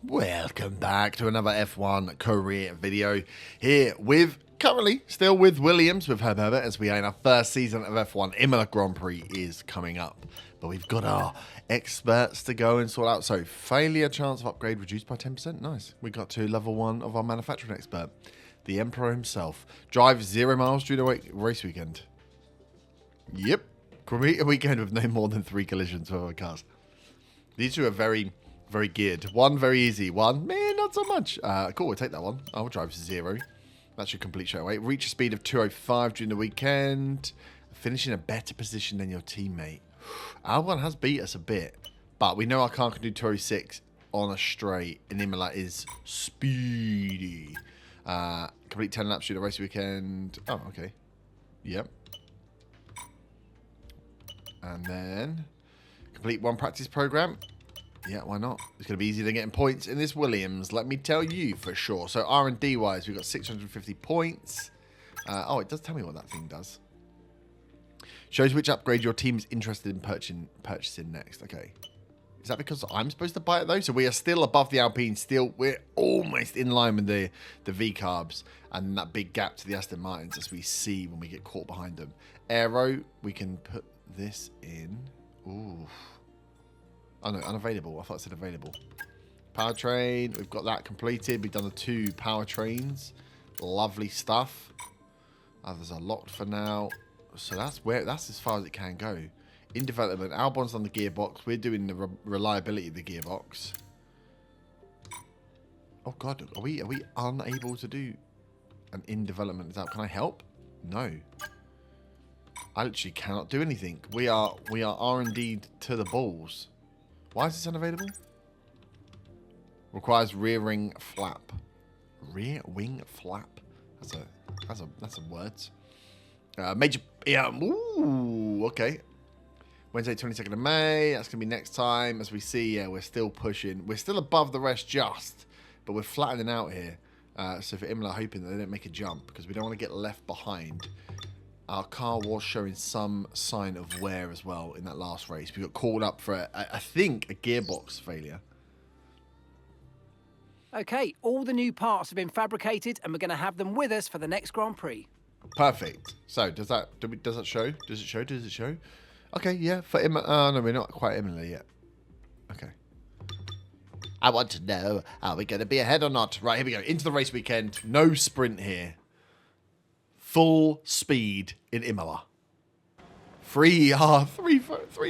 Welcome back to another F1 career video here with, currently, still with Williams, with Herb Herbert, as we are in our first season of F1. Imola Grand Prix is coming up, but we've got our experts to go and sort out. So, failure chance of upgrade reduced by 10%. Nice. We got to level 1 of our manufacturing expert, the Emperor himself. Drive 0 miles during the race weekend. Yep. A weekend with no more than 3 collisions with other cars. These two are very geared. One very easy. One, man, not so much. Cool, we'll take that one. I'll drive 0. That should complete straight away. Reach a speed of 205 during the weekend. Finish in a better position than your teammate. Albon has beat us a bit, but we know our car can do 206 on a straight, and Imola is speedy. Complete 10 laps during the race weekend. Oh, okay. Yep. And then complete 1 practice program. Yeah, why not? It's going to be easy to get points in this Williams, let me tell you for sure. So R&D wise, we've got 650 points. Oh, it does tell me what that thing does. Shows which upgrade your team is interested in purchasing next. Okay. Is that because I'm supposed to buy it though? So we are still above the Alpine. Still, we're almost in line with the V-carbs and that big gap to the Aston Martins, as we see when we get caught behind them. Aero, we can put this in. Ooh. Oh no, unavailable. I thought it said available. Powertrain, we've got that completed. We've done the 2 powertrains. Lovely stuff. Others are locked for now. So that's as far as it can go. In development, Albon's on the gearbox. We're doing the reliability of the gearbox. Oh god, are we unable to do an in development? Can I help? No. I literally cannot do anything. We are R&D'd to the balls. Why is this unavailable? Requires rear wing flap. Rear wing flap. That's a words. Major. Yeah. Ooh. Okay. Wednesday, 22nd of May. That's gonna be next time. As we see, yeah, we're still pushing. We're still above the rest just, but we're flattening out here. So for Imola, hoping that they don't make a jump because we don't want to get left behind. Our car was showing some sign of wear as well in that last race. We got called up for, I think, a gearbox failure. Okay, all the new parts have been fabricated and we're going to have them with us for the next Grand Prix. Perfect. So, does that show? Does it show? Okay, yeah, for Imola. Oh, no, we're not quite Imola yet. Okay. I want to know, are we going to be ahead or not? Right, here we go. Into the race weekend. No sprint here. Full speed in Imola. Three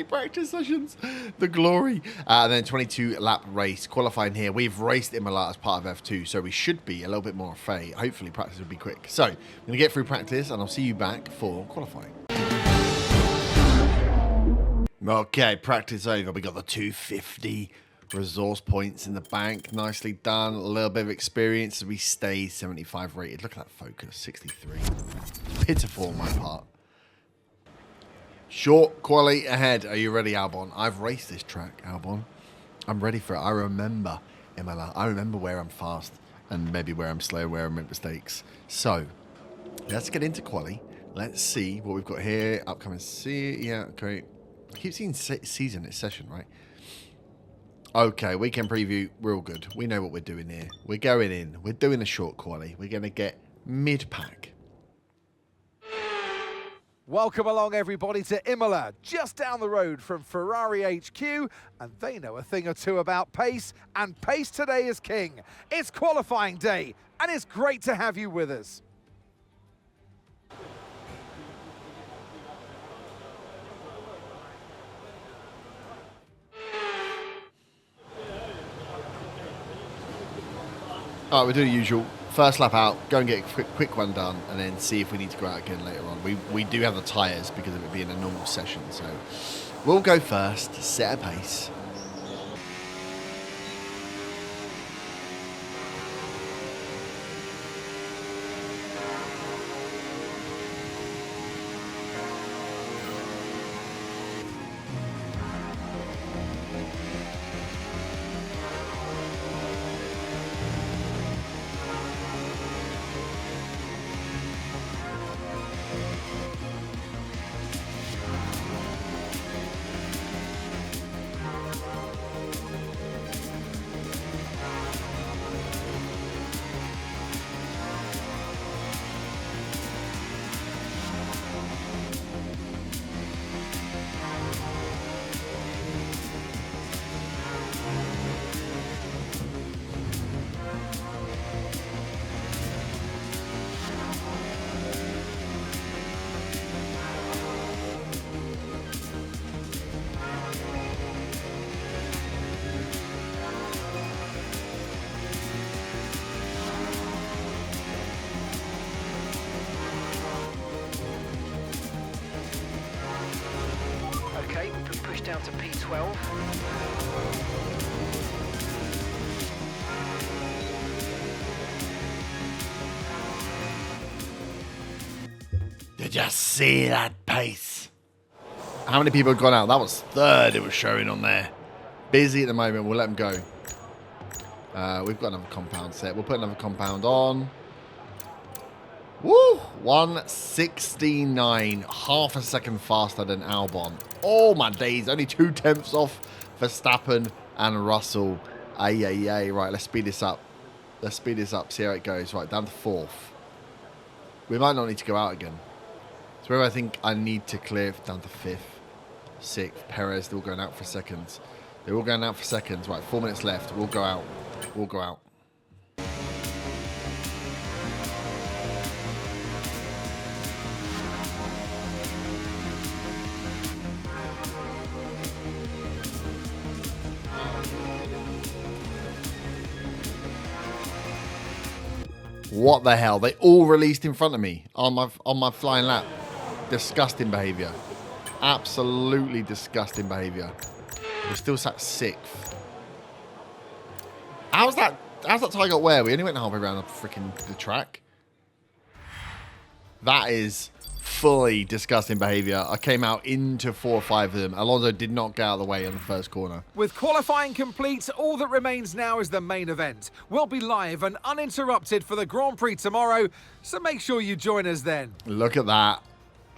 practice sessions. The glory. And then 22 lap race. Qualifying here. We've raced Imola as part of F2, so we should be a little bit more fay. Hopefully practice will be quick. So, I'm going to get through practice and I'll see you back for qualifying. Okay, practice over. We got the 250 resource points in the bank. Nicely done. A little bit of experience as we stay 75 rated. Look at that focus. 63. Pitiful on my part. Short quali ahead. Are you ready, Albon? I've raced this track, Albon. I'm ready for it. I remember Imola. I remember where I'm fast and maybe where I'm slow, where I make mistakes. So, let's get into quali. Let's see what we've got here. Upcoming yeah, okay. I keep seeing season, it's session, right? Okay, weekend preview, real good. We know what we're doing here. We're going in. We're doing a short quali. We're going to get mid-pack. Welcome along, everybody, to Imola, just down the road from Ferrari HQ, and they know a thing or two about pace, and pace today is king. It's qualifying day, and it's great to have you with us. All right, we'll do the usual. First lap out, go and get a quick one done, and then see if we need to go out again later on. We do have the tyres because of it being a normal session, so we'll go first, set a pace. down to P12. Did you see that pace? How many people have gone out? That was third it was showing on there. Busy at the moment. We'll let them go. We've got another compound set. We'll put another compound on. Woo! 169. Half a second faster than Albon. Oh, my days. Only 2 tenths off Verstappen and Russell. Ay, ay, ay. Right, let's speed this up. Let's speed this up. See how it goes. Right, down to 4th. We might not need to go out again. So where I think I need to clear down to 5th, 6th. Perez, they're all going out for seconds. They're all going out for seconds. Right, 4 minutes left. We'll go out. We'll go out. What the hell? They all released in front of me on my flying lap. Disgusting behaviour. Absolutely disgusting behaviour. We're still sat 6th. How's that tie got where? We only went halfway around the track. That is fully disgusting behaviour. I came out into 4 or 5 of them. Alonso did not get out of the way on the first corner. With qualifying complete, all that remains now is the main event. We'll be live and uninterrupted for the Grand Prix tomorrow, so make sure you join us then. Look at that.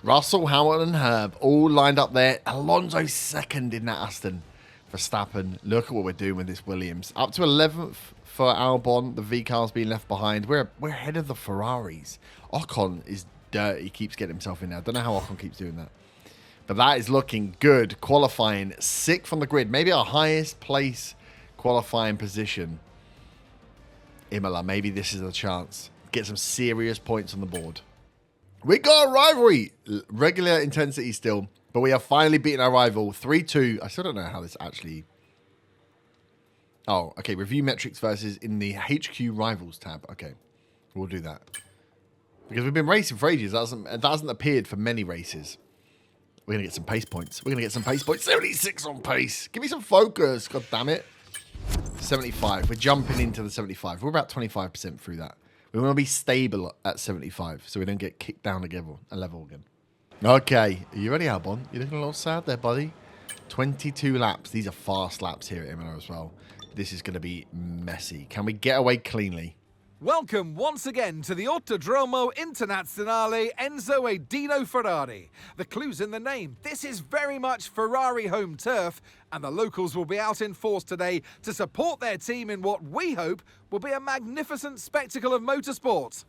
Russell, Hamilton and Herb all lined up there. Alonso second in that Aston. Verstappen, look at what we're doing with this Williams. Up to 11th for Albon. The V car's being left behind. We're ahead of the Ferraris. Ocon is dirty. He keeps getting himself in there. I don't know how Ocon keeps doing that. But that is looking good. Qualifying 6th on the grid. Maybe our highest place qualifying position. Imola, maybe this is a chance. Get some serious points on the board. We got a rivalry. Regular intensity still. But we have finally beaten our rival 3-2. I still don't know how this actually... Oh, okay. Review metrics versus in the HQ Rivals tab. Okay. We'll do that. Because we've been racing for ages. That hasn't appeared for many races. We're going to get some pace points. We're going to get some pace points. 76 on pace. Give me some focus. God damn it. 75. We're jumping into the 75. We're about 25% through that. We want to be stable at 75 so we don't get kicked down a level again. Okay. Are you ready, Albon? You're looking a little sad there, buddy. 22 laps. These are fast laps here at Imola as well. This is going to be messy. Can we get away cleanly? Welcome once again to the Autodromo Internazionale Enzo e Dino Ferrari. The clue's in the name. This is very much Ferrari home turf, and the locals will be out in force today to support their team in what we hope will be a magnificent spectacle of motorsport.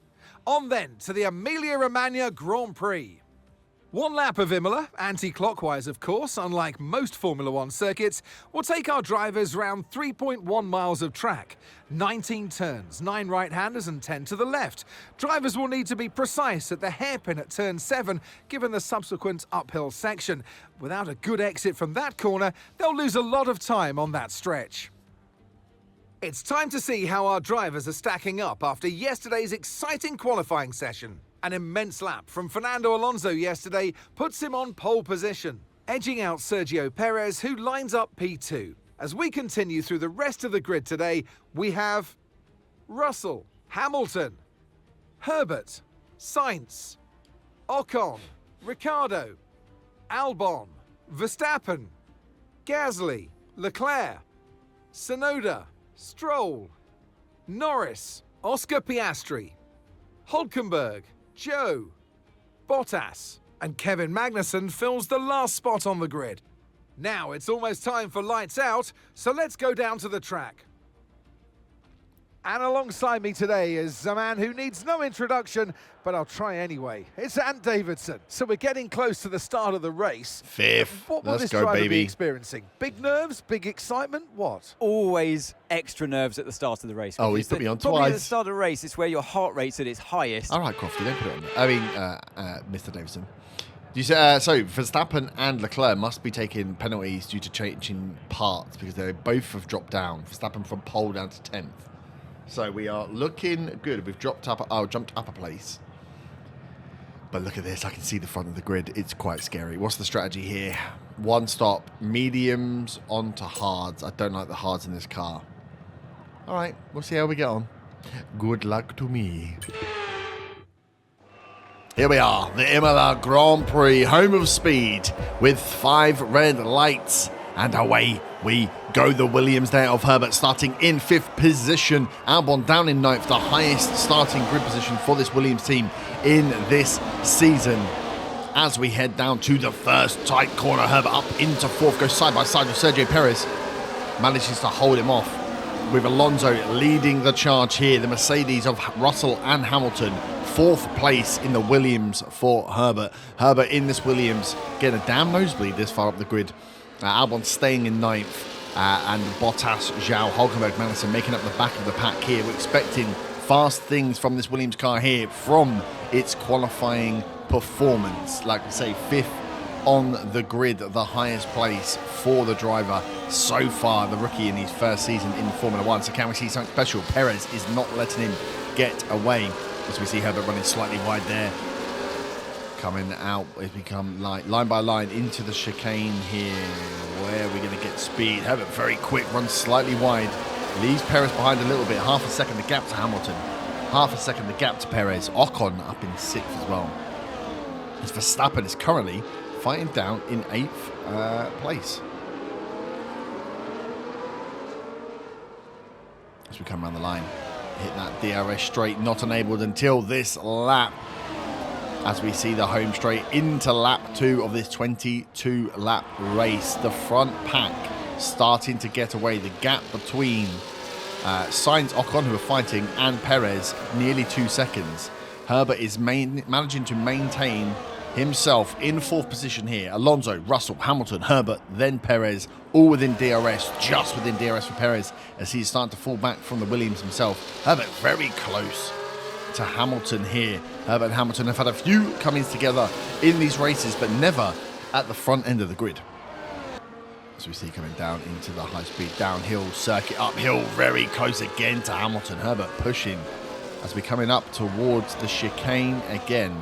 On then to the Emilia-Romagna Grand Prix. 1 lap of Imola, anti-clockwise of course, unlike most Formula 1 circuits, will take our drivers round 3.1 miles of track. 19 turns, 9 right-handers and 10 to the left. Drivers will need to be precise at the hairpin at turn 7, given the subsequent uphill section. Without a good exit from that corner, they'll lose a lot of time on that stretch. It's time to see how our drivers are stacking up after yesterday's exciting qualifying session. An immense lap from Fernando Alonso yesterday puts him on pole position, edging out Sergio Perez, who lines up P2. As we continue through the rest of the grid today, we have Russell, Hamilton, Herbert, Sainz, Ocon, Ricciardo, Albon, Verstappen, Gasly, Leclerc, Tsunoda, Stroll, Norris, Oscar Piastri, Hülkenberg, Joe, Bottas, and Kevin Magnussen fills the last spot on the grid. Now it's almost time for lights out, so let's go down to the track. And alongside me today is a man who needs no introduction, but I'll try anyway. It's Ant Davidson. So we're getting close to the start of the race. 5th. What will this driver be experiencing? Big nerves? Big excitement? What? Always extra nerves at the start of the race. Oh, he's put me on probably twice. At the start of the race, it's where your heart rate's at its highest. All right, Crofty, don't put it on there. I mean, Mr. Davidson. You say, so Verstappen and Leclerc must be taking penalties due to changing parts because they both have dropped down. Verstappen from pole down to 10th. So we are looking good. We've jumped up a place. But look at this. I can see the front of the grid. It's quite scary. What's the strategy here? one stop, mediums onto hards. I don't like the hards in this car. All right, we'll see how we get on. Good luck to me. Here we are, the Imola Grand Prix, home of speed, with 5 red lights. And away we go. The Williams there of Herbert starting in 5th position. Albon down in 9th, the highest starting grid position for this Williams team in this season. As we head down to the first tight corner, Herbert up into 4th, goes side by side with Sergio Perez. Manages to hold him off, with Alonso leading the charge here. The Mercedes of Russell and Hamilton. 4th place in the Williams for Herbert. Herbert in this Williams getting a damn nosebleed this far up the grid. Albon staying in 9th. And Bottas, Zhou, Hulkenberg, Magnussen making up the back of the pack here. We're expecting fast things from this Williams car here from its qualifying performance. Like I say, 5th on the grid, the highest place for the driver so far, the rookie in his first season in Formula 1. So can we see something special? Perez is not letting him get away. As we see Herbert running slightly wide there. Coming out, it's become line by line into the chicane here. Where are we going to get speed? Herbert very quick, runs slightly wide. Leaves Perez behind a little bit. Half a second the gap to Hamilton. Half a second the gap to Perez. Ocon up in 6th as well. As Verstappen is currently fighting down in 8th place. As we come around the line. Hit that DRS straight, not enabled until this lap. As we see the home straight into lap 2 of this 22 lap race. The front pack starting to get away. The gap between Sainz, Ocon, who are fighting, and Perez, nearly 2 seconds. Herbert is managing to maintain himself in 4th position here. Alonso, Russell, Hamilton, Herbert, then Perez, all within DRS, just within DRS for Perez, as he's starting to fall back from the Williams himself. Herbert very close to Hamilton here. Herbert and Hamilton have had a few comings together in these races, but never at the front end of the grid. As we see coming down into the high-speed downhill circuit, uphill, very close again to Hamilton. Herbert pushing as we're coming up towards the chicane again.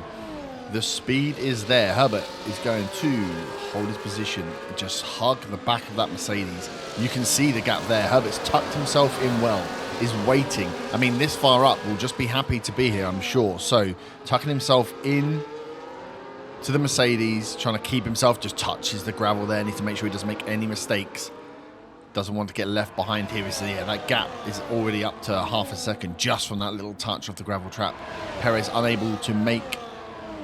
The speed is there. Herbert is going to hold his position and just hug the back of that Mercedes. You can see the gap there. Herbert's tucked himself in well, is waiting. I mean, this far up will just be happy to be here, I'm sure. So, tucking himself in to the Mercedes, trying to keep himself, just touches the gravel there. Needs to make sure he doesn't make any mistakes. Doesn't want to get left behind here. So, yeah, that gap is already up to half a second just from that little touch of the gravel trap. Perez unable to make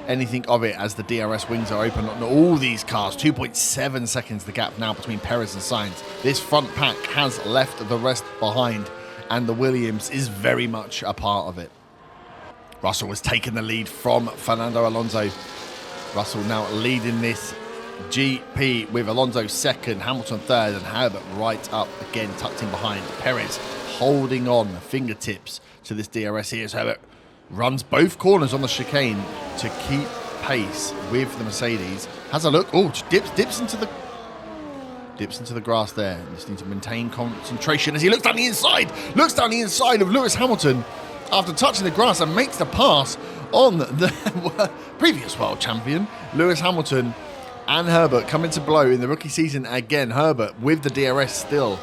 anything of it as the DRS wings are open on all these cars. 2.7 seconds the gap now between Perez and Sainz. This front pack has left the rest behind, and the Williams is very much a part of it. Russell has taken the lead from Fernando Alonso. Russell now leading this GP with Alonso 2nd, Hamilton 3rd, and Herbert right up again, tucked in behind. Perez holding on fingertips to this DRS here as Herbert runs both corners on the chicane to keep pace with the Mercedes. Has a look. Oh, dips into the grass there. Just need to maintain concentration as he looks down the inside. Looks down the inside of Lewis Hamilton after touching the grass and makes the pass on the previous world champion. Lewis Hamilton and Herbert coming to blow in the rookie season again. Herbert with the DRS still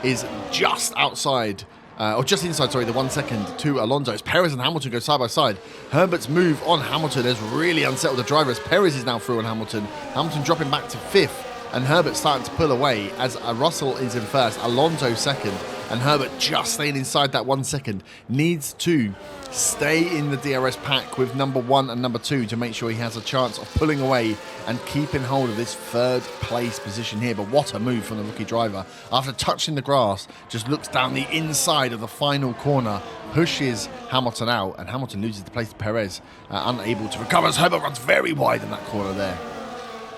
is just outside. Or just inside, sorry, the 1 second to Alonso. As Perez and Hamilton go side by side. Herbert's move on Hamilton has really unsettled the driver as Perez is now through on Hamilton. Hamilton dropping back to 5th, and Herbert starting to pull away as Russell is in 1st, Alonso 2nd, and Herbert just staying inside that 1 second. Needs to stay in the DRS pack with number 1 and number 2 to make sure he has a chance of pulling away and keeping hold of this 3rd place position here. But what a move from the rookie driver. After touching the grass, just looks down the inside of the final corner, pushes Hamilton out, and Hamilton loses the place to Perez, unable to recover as Herbert runs very wide in that corner there.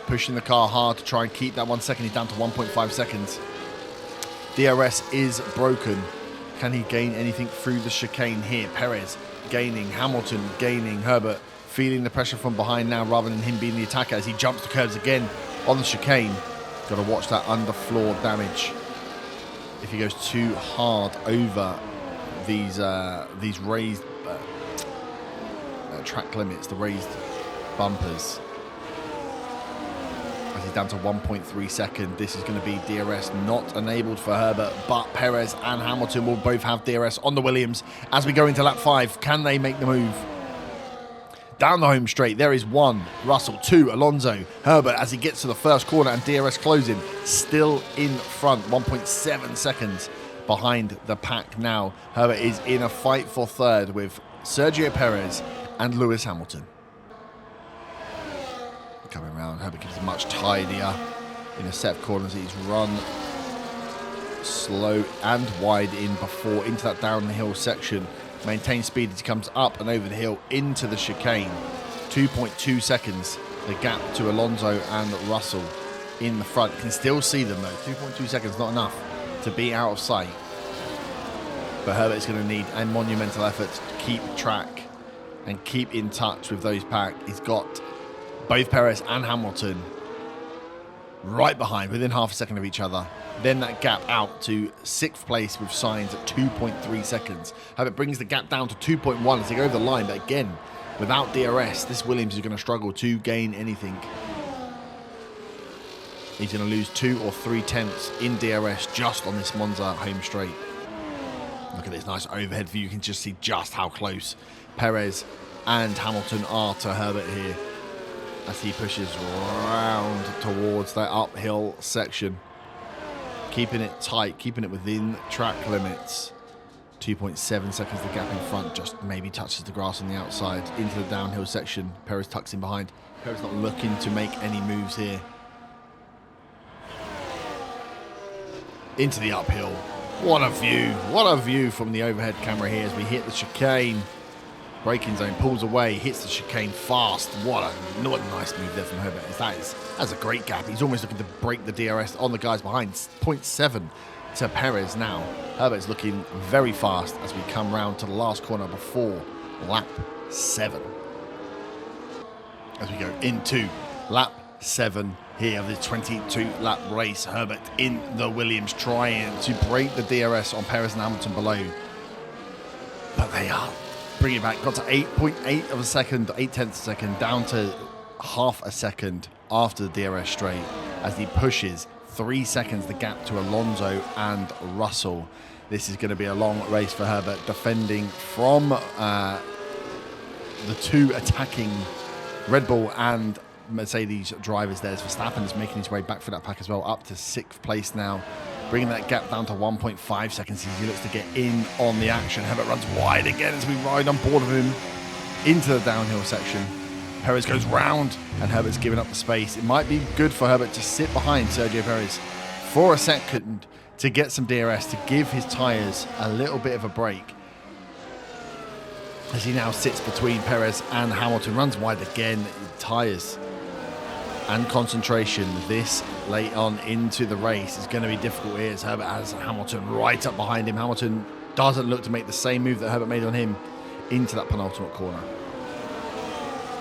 Pushing the car hard to try and keep that 1 second. He's down to 1.5 seconds. DRS is broken. Can he gain anything through the chicane here? Perez gaining, Hamilton gaining, Herbert feeling the pressure from behind now rather than him being the attacker as he jumps the curves again on the chicane. Got to watch that underfloor damage. If he goes too hard over these raised track limits, the raised bumpers, as he down to 1.3 seconds. This is going to be DRS not enabled for Herbert, but Perez and Hamilton will both have DRS on the Williams as we go into lap 5. Can they make the move? Down the home straight, there is 1, Russell, 2, Alonso. Herbert, as he gets to the first corner and DRS closing, still in front, 1.7 seconds behind the pack now. Herbert is in a fight for third with Sergio Perez and Lewis Hamilton. Coming around, Herbert gives much tidier in a set of corners. He's run slow and wide in before into that downhill section. Maintains speed as he comes up and over the hill into the chicane. 2.2 seconds, the gap to Alonso and Russell in the front. Can still see them though. 2.2 seconds, not enough to be out of sight. But Herbert is going to need a monumental effort to keep track and keep in touch with those pack. He's got both Perez and Hamilton right behind, within half a second of each other. Then that gap out to 6th place with Sainz at 2.3 seconds. Herbert brings the gap down to 2.1 as they go over the line. But again, without DRS, this Williams is going to struggle to gain anything. He's going to lose 2 or 3 tenths in DRS just on this Monza home straight. Look at this nice overhead view. You can just see just how close Perez and Hamilton are to Herbert here as he pushes round towards that uphill section. Keeping it tight, keeping it within track limits. 2.7 seconds the gap in front, just maybe touches the grass on the outside into the downhill section. Perez tucks in behind. Perez not looking to make any moves here. Into the uphill. What a view from the overhead camera here as we hit the chicane. Braking zone, pulls away, hits the chicane fast. What a nice move there from Herbert. That's a great gap. He's almost looking to break the DRS on the guys behind. 0.7 to Perez now. Herbert's looking very fast as we come round to the last corner before lap 7. As we go into lap 7 here of the 22-lap race. Herbert in the Williams trying to break the DRS on Perez and Hamilton below. But they are bringing it back. Got to 8.8 of a second, 8 tenths of a second, down to half a second after the DRS straight as he pushes 3 seconds the gap to Alonso and Russell. This is going to be a long race for Herbert, defending from the 2 attacking Red Bull and Mercedes drivers there. As Verstappen is making his way back for that pack as well, up to 6th place now, bringing that gap down to 1.5 seconds as he looks to get in on the action. Herbert runs wide again as we ride on board of him into the downhill section. Perez goes round and Herbert's giving up the space. It might be good for Herbert to sit behind Sergio Perez for a second to get some DRS, to give his tyres a little bit of a break. As he now sits between Perez and Hamilton, runs wide again, tyres and concentration this late on into the race is going to be difficult here as Herbert has Hamilton right up behind him. Hamilton doesn't look to make the same move that Herbert made on him into that penultimate corner.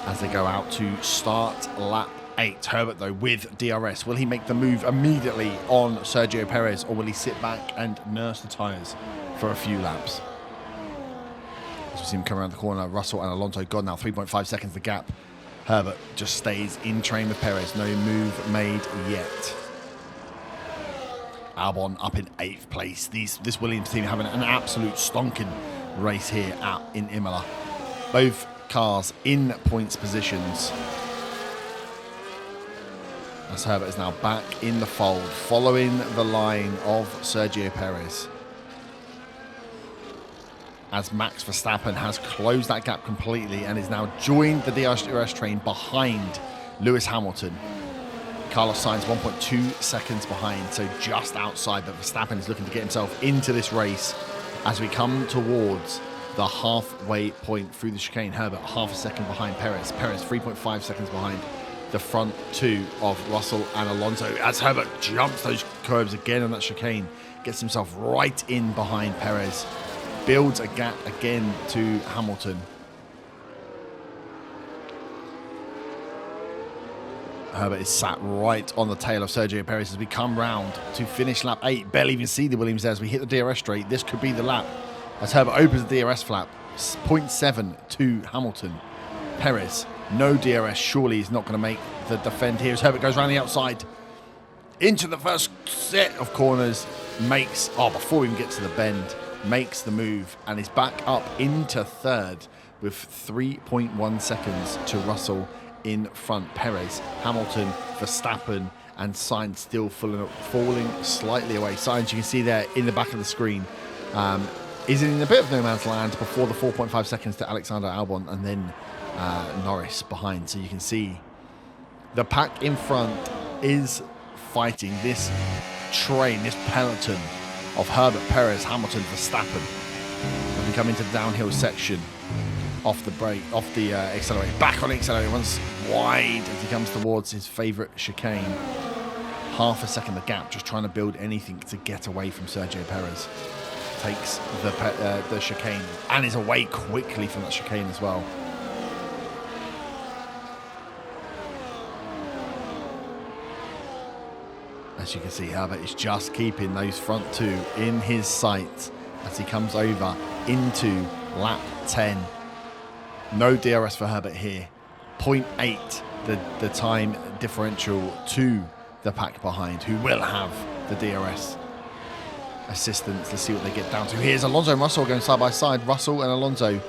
As they go out to start lap 8. Herbert, though, with DRS. Will he make the move immediately on Sergio Perez, or will he sit back and nurse the tyres for a few laps? As we see him come around the corner, Russell and Alonso gone now. 3.5 seconds the gap. Herbert just stays in train with Perez. No move made yet. Albon up in 8th place. This Williams team having an absolute stonking race here in Imola. Both cars in points positions. As Herbert is now back in the fold, following the line of Sergio Perez. As Max Verstappen has closed that gap completely and is now joined the DRS train behind Lewis Hamilton. Carlos Sainz 1.2 seconds behind, so just outside, but Verstappen is looking to get himself into this race as we come towards the halfway point through the chicane. Herbert half a second behind Perez. Perez 3.5 seconds behind the front 2 of Russell and Alonso. As Herbert jumps those curbs again on that chicane, gets himself right in behind Perez. Builds a gap again to Hamilton. Herbert is sat right on the tail of Sergio Perez as we come round to finish lap 8. Barely even see the Williams there as we hit the DRS straight. This could be the lap. As Herbert opens the DRS flap, 0.7 to Hamilton. Perez No DRS. Surely he's not going to make the defend here as Herbert goes around the outside. Into the first set of corners. Makes, before we even get to the bend, makes the move and is back up into third with 3.1 seconds to Russell in front. Perez, Hamilton, Verstappen and Sainz still falling slightly away. Sainz, you can see there in the back of the screen, is in a bit of no man's land before the 4.5 seconds to Alexander Albon and then Norris behind. So you can see the pack in front is fighting this train, this peloton of Herbert, Perez, Hamilton, Verstappen. And we come into the downhill section off the brake, off the accelerator, back on the accelerator, once wide as he comes towards his favourite chicane. Half a second the gap, just trying to build anything to get away from Sergio Perez. Takes the chicane and is away quickly from that chicane as well. As you can see, Herbert is just keeping those front two in his sights as he comes over into lap 10. No DRS for Herbert here. 0.8 the time differential to the pack behind, who will have the DRS assistance. Let's see what they get down to. Here's Alonso and Russell going side by side. Russell and Alonso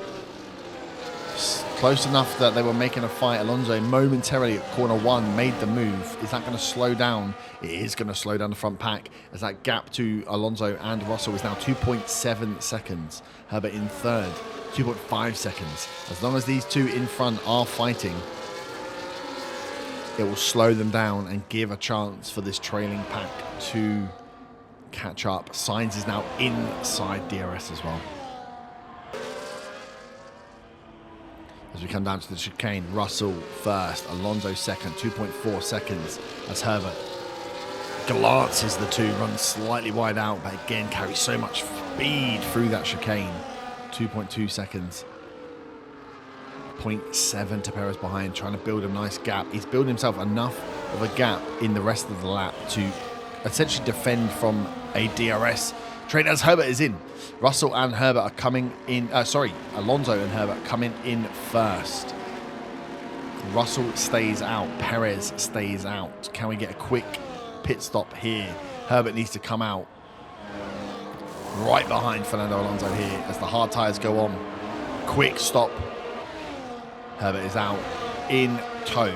close enough that they were making a fight. Alonso momentarily at corner one made the move. Is that going to slow down? It is going to slow down the front pack as that gap to Alonso and Russell is now 2.7 seconds. Herbert in third, 2.5 seconds. As long as these two in front are fighting, it will slow them down and give a chance for this trailing pack to catch up. Sainz is now inside DRS as well. As we come down to the chicane, Russell first, Alonso second, 2.4 seconds as Herbert glances the two, runs slightly wide out, but again carries so much speed through that chicane. 2.2 seconds. 0.7 to Perez behind, trying to build a nice gap. He's building himself enough of a gap in the rest of the lap to essentially defend from a DRS trade as Herbert is in. Russell and Herbert are coming in, Alonso and Herbert coming in first. Russell stays out, Perez stays out. Can we get a quick pit stop here? Herbert needs to come out right behind Fernando Alonso here as the hard tyres go on. Quick stop. Herbert is out in tow.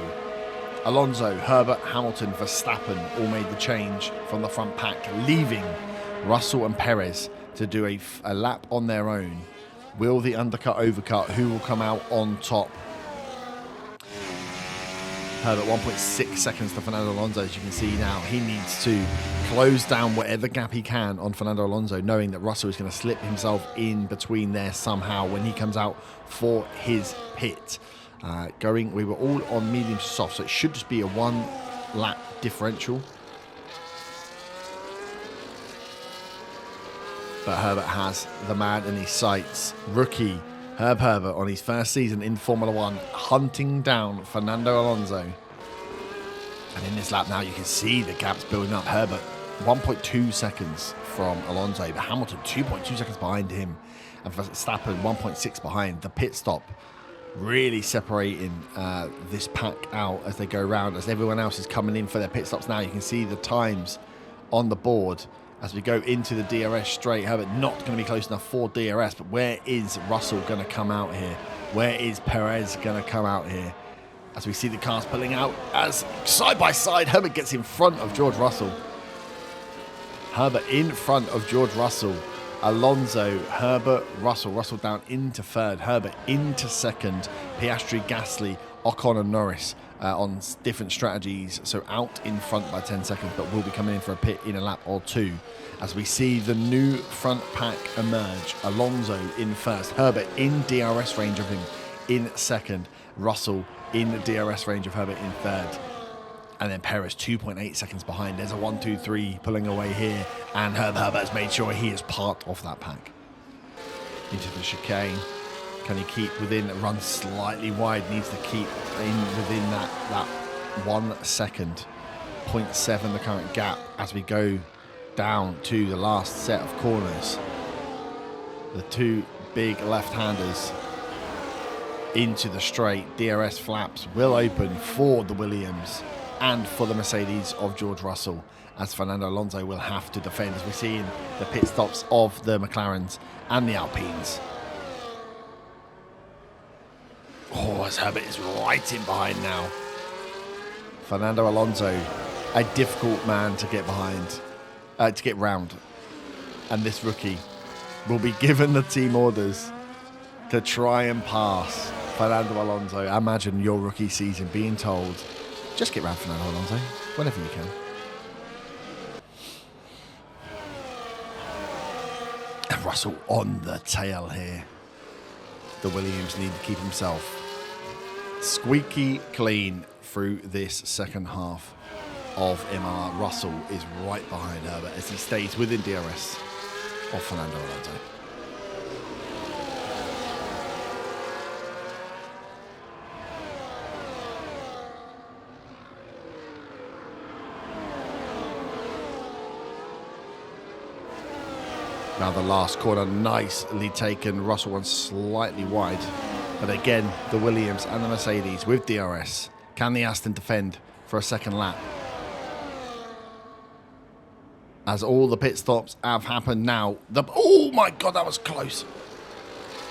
Alonso, Herbert, Hamilton, Verstappen all made the change from the front pack, leaving Russell and Perez to do a lap on their own. Will the undercut overcut? Who will come out on top? Herbert 1.6 seconds to Fernando Alonso. As you can see now, he needs to close down whatever gap he can on Fernando Alonso, knowing that Russell is going to slip himself in between there somehow when he comes out for his pit. We were all on medium to soft, so it should just be a one lap differential. But Herbert has the man in his sights. Rookie Herb Herbert on his first season in Formula One, hunting down Fernando Alonso. And in this lap now, you can see the gaps building up. Herbert 1.2 seconds from Alonso, but Hamilton 2.2 seconds behind him. And Verstappen 1.6 behind. The pit stop really separating this pack out as they go around, as everyone else is coming in for their pit stops now. You can see the times on the board as we go into the DRS straight. Herbert not going to be close enough for DRS, but where is Russell going to come out here? Where is Perez going to come out here? As we see the cars pulling out, as side by side, Herbert gets in front of George Russell. Herbert in front of George Russell. Alonso, Herbert, Russell. Russell down into third. Herbert into second. Piastri, Gasly, Ocon and Norris on different strategies. So out in front by 10 seconds, but will be coming in for a pit in a lap or two. As we see the new front pack emerge. Alonso in first. Herbert in DRS range of him in second. Russell in the DRS range of Herbert in third. And then Perez 2.8 seconds behind. There's a 1-2-3 pulling away here. And Herbert has made sure he is part of that pack. Into the chicane. Can he keep within? Run slightly wide. Needs to keep within that 1 second. 0.7 the current gap as we go down to the last set of corners. The two big left-handers into the straight. DRS flaps will open for the Williams and for the Mercedes of George Russell, as Fernando Alonso will have to defend, as we see in the pit stops of the McLarens and the Alpines. Oh, as Herbert is right in behind now. Fernando Alonso, a difficult man to get behind, to get round. And this rookie will be given the team orders to try and pass Fernando Alonso. Imagine your rookie season being told, just get round Fernando Alonso whenever you can. And Russell on the tail here. The Williams need to keep himself squeaky clean through this second half of Imola. Russell is right behind Herbert as he stays within DRS of Fernando Alonso. Now the last corner, nicely taken. Russell runs slightly wide. But again, the Williams and the Mercedes with DRS. Can the Aston defend for a second lap? As all the pit stops have happened now. Oh my God, that was close.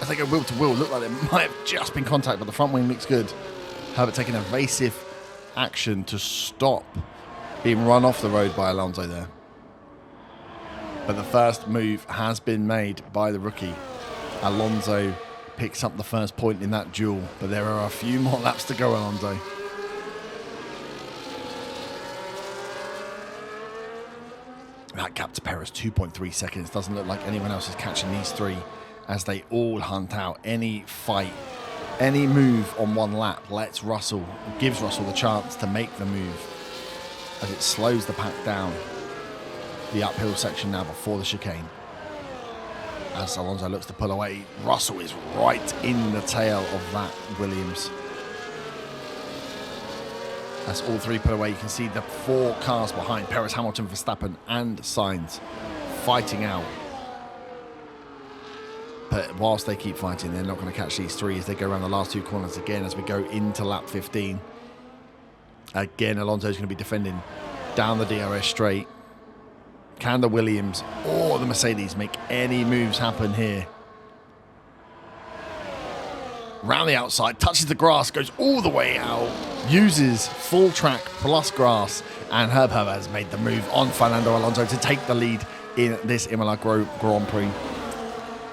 As they go wheel to wheel, looked like there might have just been contact, but the front wing looks good. Herbert taking evasive action to stop being run off the road by Alonso there. But the first move has been made by the rookie. Alonso picks up the first point in that duel, but there are a few more laps to go, Alonso. That gap to Perez, 2.3 seconds. Doesn't look like anyone else is catching these three as they all hunt out. Any fight, any move on one lap gives Russell the chance to make the move as it slows the pack down. The uphill section now before the chicane. As Alonso looks to pull away, Russell is right in the tail of that Williams. As all three pull away, you can see the four cars behind, Perez, Hamilton, Verstappen and Sainz fighting out. But whilst they keep fighting, they're not going to catch these three as they go around the last two corners again as we go into lap 15. Again, Alonso's going to be defending down the DRS straight. Can the Williams or the Mercedes make any moves happen here? Round the outside, touches the grass, goes all the way out, uses full track plus grass, and Herb Herbert has made the move on Fernando Alonso to take the lead in this Imola Grand Prix.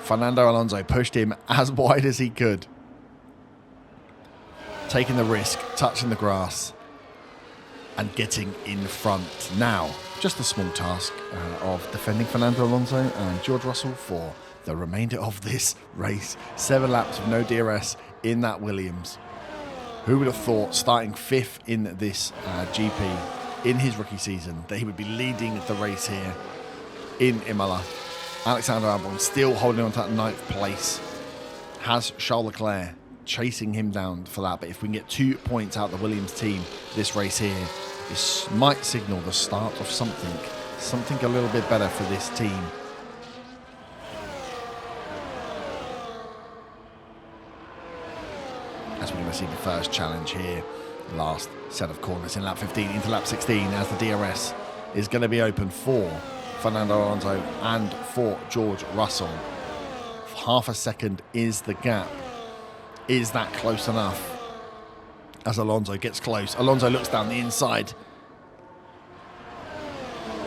Fernando Alonso pushed him as wide as he could, taking the risk, touching the grass, and getting in front. Now, just a small task of defending Fernando Alonso and George Russell for the remainder of this race. 7 laps of no DRS in that Williams. Who would have thought, starting 5th in this GP in his rookie season, that he would be leading the race here in Imola. Alexander Albon still holding on to that 9th place. Has Charles Leclerc chasing him down for that. But if we can get 2 points out of the Williams team this race here, this might signal the start of something a little bit better for this team. As we're going to see the first challenge here, last set of corners in lap 15 into lap 16 as the DRS is going to be open for Fernando Alonso and for George Russell. Half a second is the gap. Is that close enough? As Alonso gets close, Alonso looks down the inside.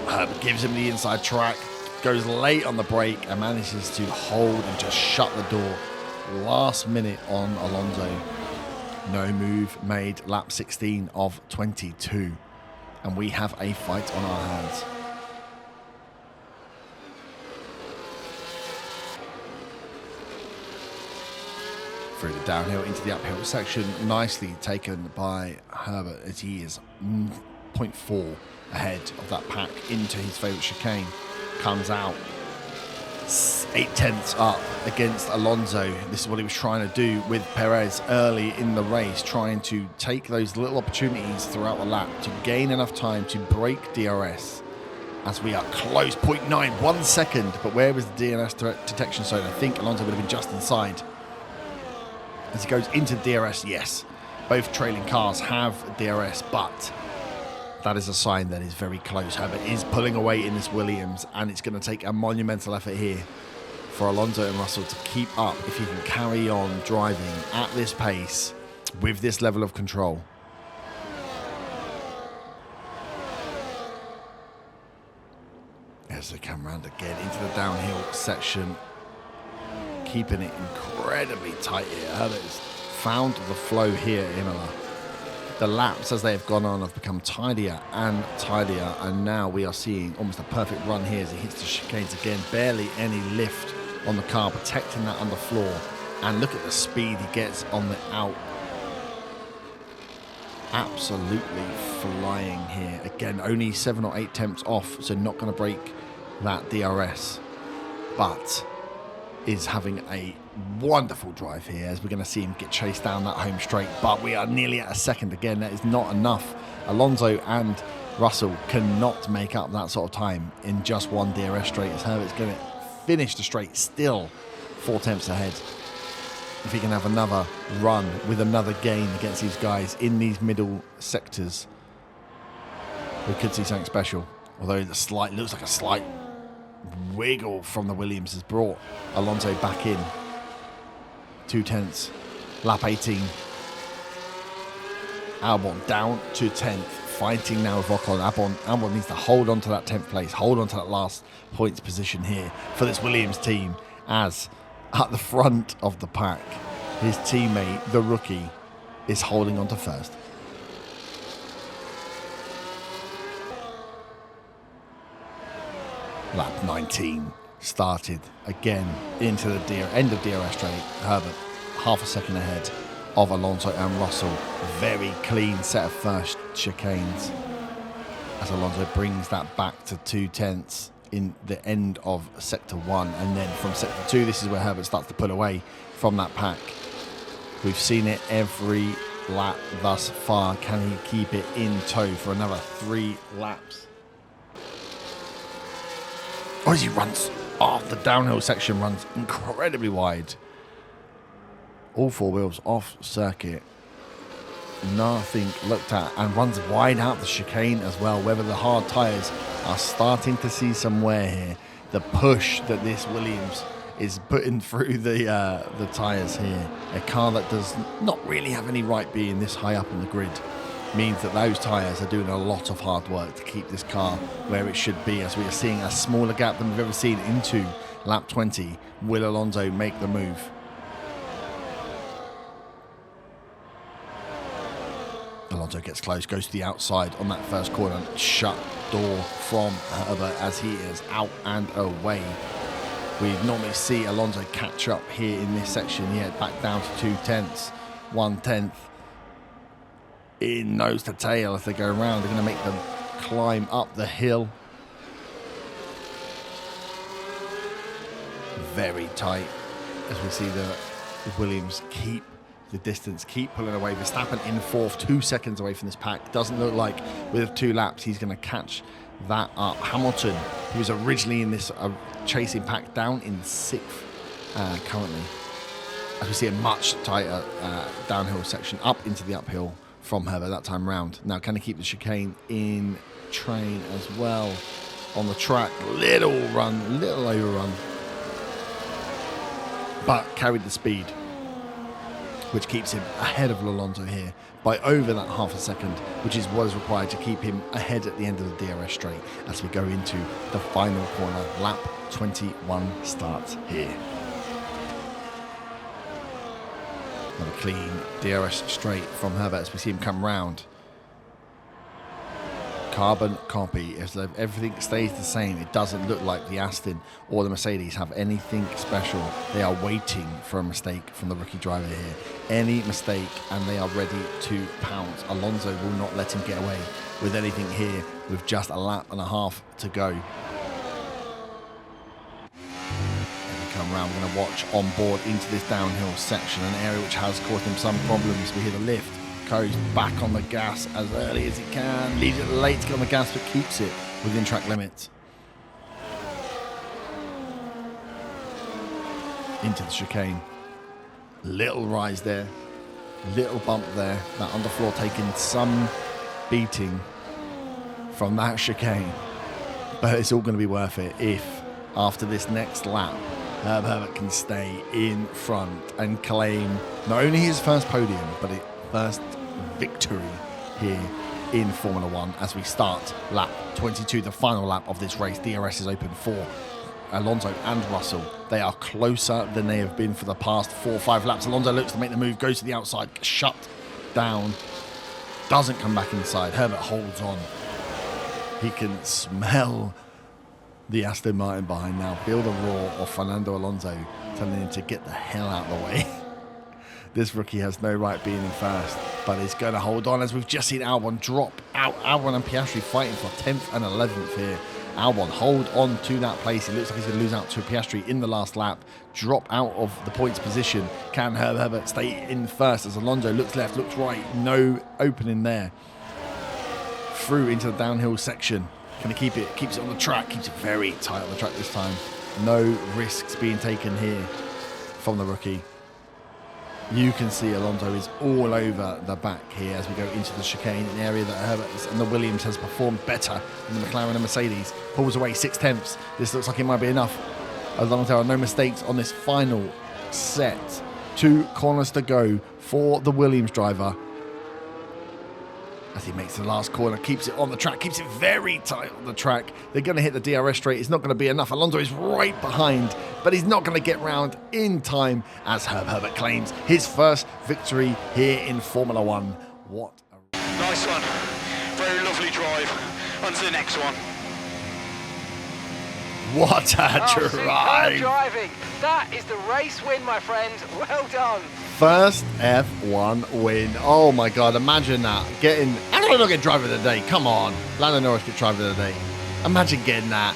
Herbert gives him the inside track, goes late on the brake and manages to hold and just shut the door. Last minute on Alonso. No move made, lap 16 of 22. And we have a fight on our hands. Through the downhill into the uphill section, nicely taken by Herbert as he is 0.4 ahead of that pack into his favourite chicane. Comes out 0.8 up against Alonso. This is what he was trying to do with Perez early in the race, trying to take those little opportunities throughout the lap to gain enough time to break DRS. As we are close, 0.9, 1 second, but where was the DRS detection zone? I think Alonso would have been just inside. As he goes into DRS, yes, both trailing cars have DRS, but that is a sign that is very close. Herbert is pulling away in this Williams, and it's going to take a monumental effort here for Alonso and Russell to keep up if he can carry on driving at this pace with this level of control. As they come around again into the downhill section, keeping it incredibly tight here. Herbert has found the flow here at Imola. The laps as they have gone on have become tidier and tidier, and now we are seeing almost a perfect run here as he hits the chicanes again. Barely any lift on the car, protecting that underfloor, and look at the speed he gets on the out. Absolutely flying here. Again, only 7 or 8 temps off, so not going to break that DRS, but is having a wonderful drive here as we're going to see him get chased down that home straight. But we are nearly at a second again. That is not enough. Alonso and Russell cannot make up that sort of time in just one DRS straight, as Herbert's going to finish the straight still 4 temps ahead. If he can have another run with another gain against these guys in these middle sectors, we could see something special. Although the slight, looks like a slight wiggle from the Williams has brought Alonso back in. 2 tenths, lap 18. Albon down to 10th, fighting now with Ocon. Albon needs to hold on to that 10th place, hold on to that last points position here for this Williams team, as at the front of the pack, his teammate, the rookie, is holding on to first. Lap 19 started again into the end of DRS straight. Herbert half a second ahead of Alonso and Russell. Very clean set of first chicanes as Alonso brings that back to 2 tenths in the end of sector 1, and then from sector 2 this is where Herbert starts to pull away from that pack. We've seen it every lap thus far. Can he keep it in tow for another 3 laps? Or as he runs off the downhill section, runs incredibly wide. All 4 wheels off circuit. Nothing looked at, and runs wide out the chicane as well. Whether the hard tyres are starting to see some wear here. The push that this Williams is putting through the tyres here. A car that does not really have any right being this high up on the grid means that those tyres are doing a lot of hard work to keep this car where it should be, as we are seeing a smaller gap than we've ever seen into lap 20. Will Alonso make the move? Alonso gets close, goes to the outside on that first corner. Shut door from Herbert as he is out and away. We normally see Alonso catch up here in this section, yet back down to 2 tenths, 1 tenth. In nose to tail as they go around. They're going to make them climb up the hill. Very tight as we see the Williams keep the distance, keep pulling away. Verstappen in 4th, 2 seconds away from this pack. Doesn't look like with 2 laps he's going to catch that up. Hamilton, who was originally in this chasing pack, down in 6th currently. As we see a much tighter downhill section up into the uphill from Herbert that time round. Now, can he keep the chicane in train as well on the track? Little overrun, but carried the speed, which keeps him ahead of Alonso here by over that half a second, which is what is required to keep him ahead at the end of the DRS straight as we go into the final corner. Lap 21 starts here. Another clean DRS straight from Herbert as we see him come round. Carbon copy. As everything stays the same, it doesn't look like the Aston or the Mercedes have anything special. They are waiting for a mistake from the rookie driver here. Any mistake and they are ready to pounce. Alonso will not let him get away with anything here with just a lap and a half to go. Come around, we're going to watch on board into this downhill section, an area which has caused him some problems. We hear the lift, goes back on the gas as early as he can, leaves it late to get on the gas but keeps it within track limits. Into the chicane. Little rise there. Little bump there. That underfloor taking some beating from that chicane. But it's all going to be worth it if, after this next lap, Herb Herbert can stay in front and claim not only his first podium, but his first victory here in Formula One as we start lap 22, the final lap of this race. DRS is open for Alonso and Russell. They are closer than they have been for the past 4 or 5 laps. Alonso looks to make the move, goes to the outside, shut down, doesn't come back inside. Herbert holds on. He can smell the Aston Martin behind now. Feel the roar of Fernando Alonso telling him to get the hell out of the way. This rookie has no right being in first, but he's going to hold on as we've just seen Albon drop out. Albon and Piastri fighting for 10th and 11th here. Albon hold on to that place. It looks like he's going to lose out to Piastri in the last lap. Drop out of the points position. Can Herb Herbert stay in first as Alonso looks left, looks right. No opening there. Through into the downhill section. Can he keep it? Keeps it on the track. Keeps it very tight on the track this time. No risks being taken here from the rookie. You can see Alonso is all over the back here as we go into the chicane, an area that Herbert and the Williams has performed better than the McLaren and Mercedes. Pulls away 6/10. This looks like it might be enough. As long as there are no mistakes on this final set. 2 corners to go for the Williams driver. As he makes the last corner, keeps it on the track, keeps it very tight on the track. They're going to hit the DRS straight. It's not going to be enough. Alonso is right behind, but he's not going to get round in time as Herb Herbert claims his first victory here in Formula One. What a... Nice one. Very lovely drive. On to the next one. What a superb drive! driving. That is the race win, my friend. Well done. First F1 win. Oh my God, imagine that. How do I not get driver of the day? Come on. Lando Norris get driver of the day. Imagine getting that.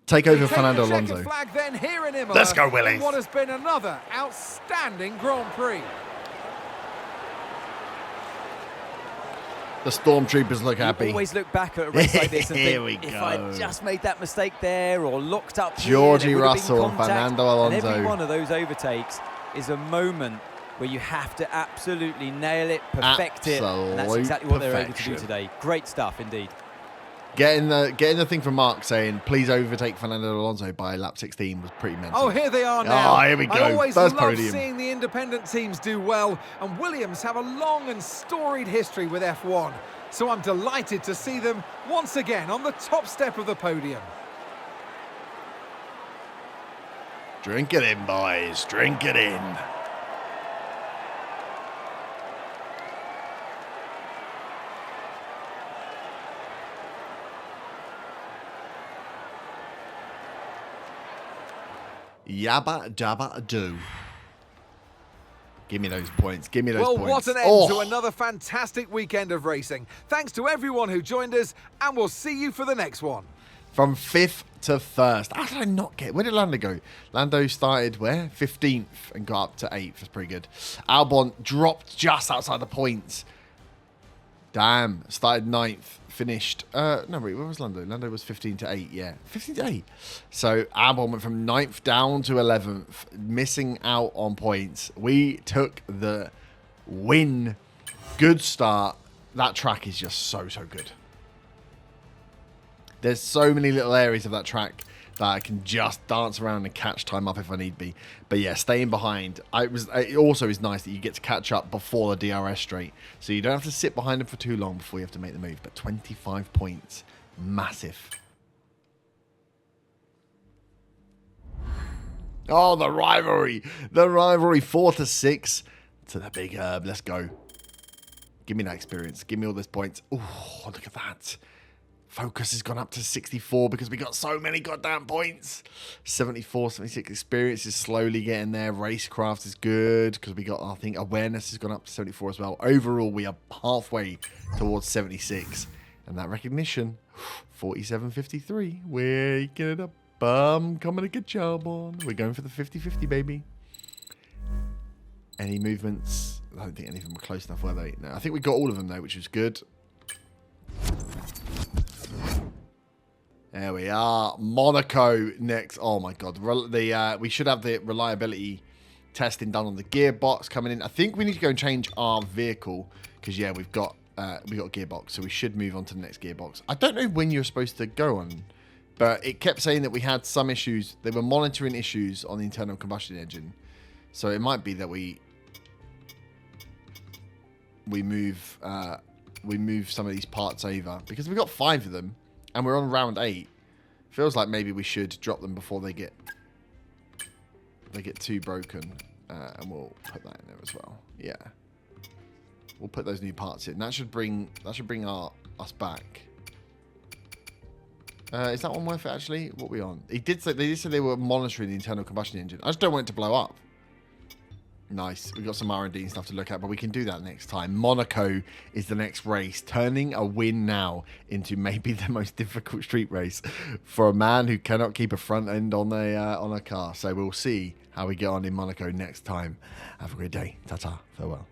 Take over Fernando Alonso. Flag then here in Imola. Let's go, Willies. In what has been another outstanding Grand Prix. The Stormtroopers look happy. You always look back at a race like this and Here think, we if go. I just made that mistake there or locked up Georgie here, there would have been Russell and contact. Fernando Alonso. And every one of those overtakes is a moment where you have to absolutely nail it, perfect it. And that's Absolute exactly what they're able to perfection. do today. Great stuff indeed. Getting the thing from Mark saying, please overtake Fernando Alonso by lap 16 was pretty mental. Oh, here they are now. Oh, here we go. I always First love podium. seeing the independent teams do well, and Williams have a long and storied history with F1. So I'm delighted to see them once again on the top step of the podium. Drink it in, boys. Drink it in. Yabba dabba do. Give me those points. Give me those Well, points. what an end to another fantastic weekend of racing. Thanks to everyone who joined us, and we'll see you for the next one. From 5th to 1st. How did I not get... Where did Lando go? Lando started where? 15th and got up to 8th. That's pretty good. Albon dropped just outside the points. Damn. Started 9th. Finished... no, wait. Where was Lando? Lando was 15 to 8. Yeah. 15 to 8. So Albon went from 9th down to 11th. Missing out on points. We took the win. Good start. That track is just so good. There's so many little areas of that track that I can just dance around and catch time up if I need be. But yeah, staying behind. It also is nice that you get to catch up before the DRS straight. So you don't have to sit behind them for too long before you have to make the move. But 25 points. Massive. Oh, the rivalry. The rivalry 4 to 6 to the big Herb. Let's go. Give me that experience. Give me all those points. Oh, look at that. Focus has gone up to 64 because we got so many goddamn points. 74, 76 experience is slowly getting there. Racecraft is good because we got, I think, awareness has gone up to 74 as well. Overall, we are halfway towards 76. And that recognition, 47.53. We're getting a bum coming a good job on. We're going for the 50-50, baby. Any movements? I don't think any of them were close enough, were they? No, I think we got all of them, though, which was good. There we are. Monaco next. Oh my God. We should have the reliability testing done on the gearbox coming in. I think we need to go and change our vehicle because, yeah, we've got a gearbox, so we should move on to the next gearbox. I don't know when you're supposed to go on, but it kept saying that we had some issues. They were monitoring issues on the internal combustion engine, so it might be that we move some of these parts over because we've got 5 of them and we're on round 8. Feels like maybe we should drop them before they get too broken, and we'll put that in there as well. Yeah, we'll put those new parts in. That should bring us back. Is that one worth it actually? What are we on? They did say they were monitoring the internal combustion engine. I just don't want it to blow up. Nice. We've got some R&D and stuff to look at, but we can do that next time. Monaco is the next race, turning a win now into maybe the most difficult street race for a man who cannot keep a front end on a car. So we'll see how we get on in Monaco next time. Have a great day. Ta-ta. Farewell.